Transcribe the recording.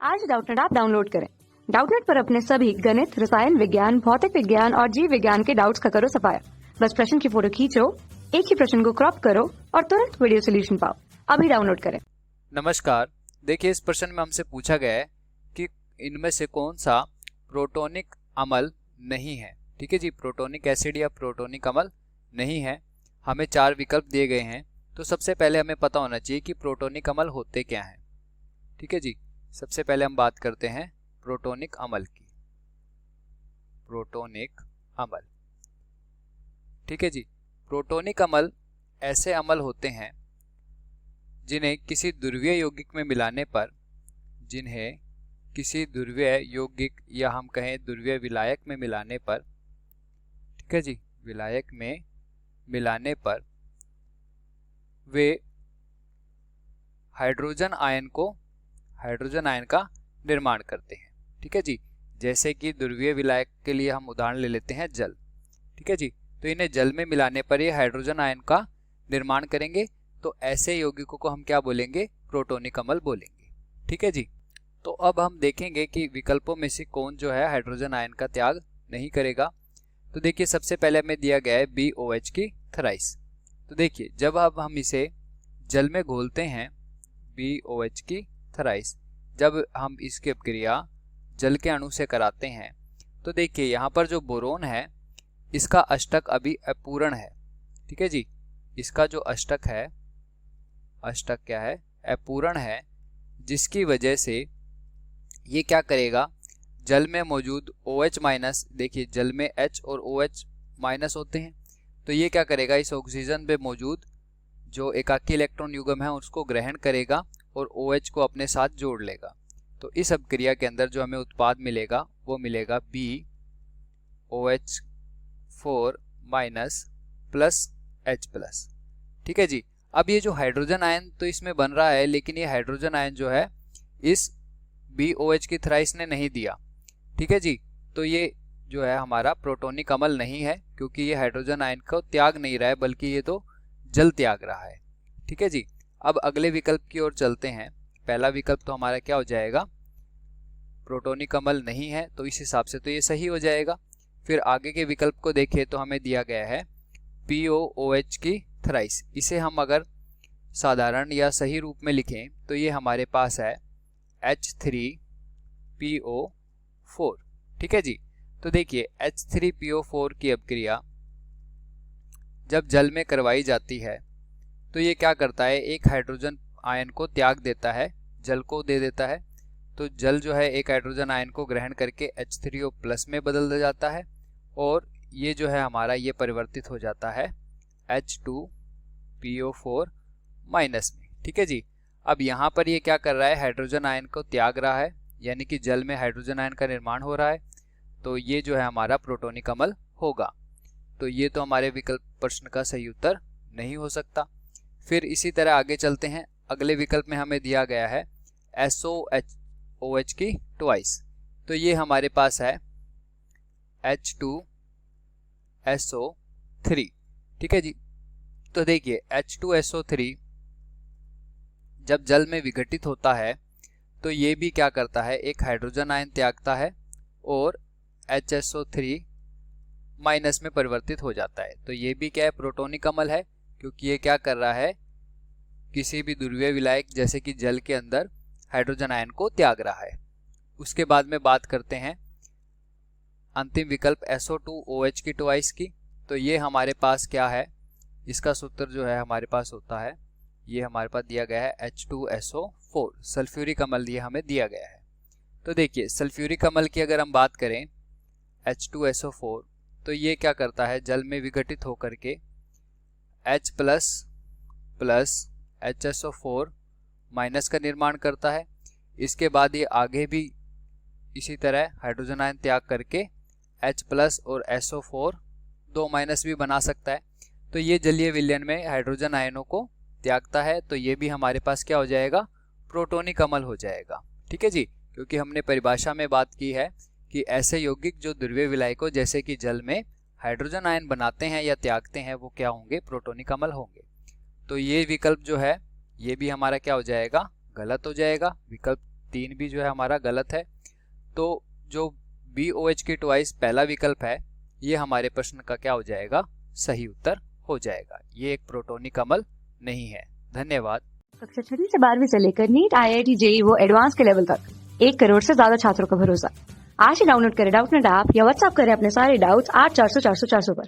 आज Doubtnut app download करें। Doubtnut पर अपने सभी गणित, रसायन विज्ञान, भौतिक विज्ञान और जीव विज्ञान के डाउट्स का करो सफाया। बस प्रश्न की फोटो खींचो, एक ही प्रश्न को क्रॉप करो और तुरंत वीडियो सोल्यूशन पाओ। अभी डाउनलोड करें। नमस्कार, देखिए इस प्रश्न में हमसे पूछा गया है कि इनमें से कौन सा प्रोटोनिक अम्ल नहीं है। ठीक है जी, प्रोटोनिक एसिड या प्रोटोनिक अम्ल नहीं है। हमें 4 विकल्प दिए गए हैं। तो सबसे पहले हमें पता होना चाहिए कि प्रोटोनिक अम्ल होते क्या हैं। ठीक है जी, सबसे पहले हम बात करते हैं प्रोटोनिक अम्ल की। प्रोटोनिक अम्ल, ठीक है जी, प्रोटोनिक अम्ल ऐसे अम्ल होते हैं जिन्हें किसी ध्रुवीय यौगिक में मिलाने पर, जिन्हें किसी ध्रुवीय यौगिक या हम कहें ध्रुवीय विलायक में मिलाने पर, ठीक है जी, विलायक में मिलाने पर वे हाइड्रोजन आयन का निर्माण करते हैं। ठीक है जी, जैसे कि ध्रुवीय विलायक के लिए हम उदाहरण ले लेते हैं जल। ठीक है जी, तो इन्हें जल में मिलाने पर ये हाइड्रोजन आयन का निर्माण करेंगे। तो ऐसे यौगिकों को हम क्या बोलेंगे? प्रोटोनिक अम्ल बोलेंगे। ठीक है जी, तो अब हम देखेंगे कि विकल्पों में से कौन जो है हाइड्रोजन आयन का त्याग नहीं करेगा। तो देखिए सबसे पहले हमें दिया गया है BOH की थराइस। तो देखिए जब अब हम इसे जल में घोलते हैं, BOH की थराइस, जब हम इसकी अपक्रिया जल के अणु से कराते हैं तो देखिए यहाँ पर जो बोरोन है इसका अष्टक अभी अपूर्ण है। ठीक है जी, इसका जो अष्टक है, अष्टक क्या है? अपूर्ण है, जिसकी वजह से ये क्या करेगा? जल में मौजूद OH माइनस, देखिए जल में H और OH माइनस होते हैं, तो ये क्या करेगा? इस ऑक्सीजन पे मौजूद जो एकाकी इलेक्ट्रॉन युग्म है उसको ग्रहण करेगा और OH को अपने साथ जोड़ लेगा। तो इस अपक्रिया के अंदर जो हमें उत्पाद मिलेगा वो मिलेगा BOH4 minus plus H plus. ठीक है जी, अब ये जो हाइड्रोजन आयन तो इसमें बन रहा है, लेकिन ये हाइड्रोजन आयन जो है इस BOH की थराइस ने नहीं दिया। ठीक है जी, तो ये जो है हमारा प्रोटोनिक अम्ल नहीं है, क्योंकि ये हाइड्रोजन आयन को त्याग नहीं रहा है, बल्कि ये तो जल त्याग रहा है। ठीक है जी, अब अगले विकल्प की ओर चलते हैं। पहला विकल्प तो हमारा क्या हो जाएगा? प्रोटोनिक अम्ल नहीं है, तो इस हिसाब से तो ये सही हो जाएगा। फिर आगे के विकल्प को देखें तो हमें दिया गया है POOH की थराइस। इसे हम अगर साधारण या सही रूप में लिखें तो ये हमारे पास है H3PO4। ठीक है जी, तो देखिए H3PO4 की अपक्रिया जब जल में करवाई जाती है तो ये क्या करता है? एक हाइड्रोजन आयन को त्याग देता है, जल को दे देता है। तो जल जो है एक हाइड्रोजन आयन को ग्रहण करके H3O प्लस में बदल जाता है और ये जो है हमारा ये परिवर्तित हो जाता है H2PO4 माइनस में। ठीक है जी, अब यहाँ पर ये क्या कर रहा है? हाइड्रोजन आयन को त्याग रहा है, यानी कि जल में हाइड्रोजन आयन का निर्माण हो रहा है। तो ये जो है हमारा प्रोटोनिक अम्ल होगा। तो ये तो हमारे विकल्प प्रश्न का सही उत्तर नहीं हो सकता। फिर इसी तरह आगे चलते हैं। अगले विकल्प में हमें दिया गया है SOOH की ट्वाइस। तो ये हमारे पास है H2SO3। ठीक है जी, तो देखिए H2SO3 जब जल में विघटित होता है तो ये भी क्या करता है? एक हाइड्रोजन आयन त्यागता है और HSO3 माइनस में परिवर्तित हो जाता है। तो ये भी क्या है? प्रोटोनिक अम्ल है, क्योंकि ये क्या कर रहा है? किसी भी ध्रुवीय विलायक जैसे कि जल के अंदर हाइड्रोजन आयन को त्याग रहा है। उसके बाद में बात करते हैं अंतिम विकल्प SO2OH की ट्वाइस की। तो ये हमारे पास क्या है? इसका सूत्र जो है हमारे पास होता है, ये हमारे पास दिया गया है H2SO4, सल्फ्यूरिक अम्ल ये हमें दिया गया है। तो देखिए सल्फ्यूरिक अम्ल की अगर हम बात करें H2SO4, तो ये क्या करता है? जल में विघटित होकर के H plus plus HSO4 minus का निर्माण करता है। इसके बाद ये आगे भी इसी तरह हाइड्रोजन आयन त्याग करके H प्लस और SO4 2 माइनस भी बना सकता है। तो ये जलीय विलयन में हाइड्रोजन आयनों को त्यागता है। तो ये भी हमारे पास क्या हो जाएगा? प्रोटोनिक अम्ल हो जाएगा। ठीक है जी, क्योंकि हमने परिभाषा में बात की है कि ऐसे यौगिक जो ध्रुवीय विलायकों जैसे कि जल में हाइड्रोजन आयन बनाते हैं या त्यागते हैं वो क्या होंगे? प्रोटोनिक अम्ल होंगे। तो ये विकल्प जो है ये भी हमारा क्या हो जाएगा? गलत हो जाएगा। विकल्प 3 भी जो है हमारा गलत है। तो जो BOH के ट्वाइस पहला विकल्प है ये हमारे प्रश्न का क्या हो जाएगा, सही उत्तर हो जाएगा। ये एक प्रोटोनिक अम्ल नहीं है। धन्यवाद। कक्षा 6 से 12वीं से लेकर नीट, IIT, JEE वो एडवांस के लेवल तक 1 करोड़ से ज्यादा छात्रों का भरोसा। आज ही डाउनलोड करें डाउटनेट ऐप या व्हाट्सएप करें अपने सारे डाउट्स 8400 400 400 पर।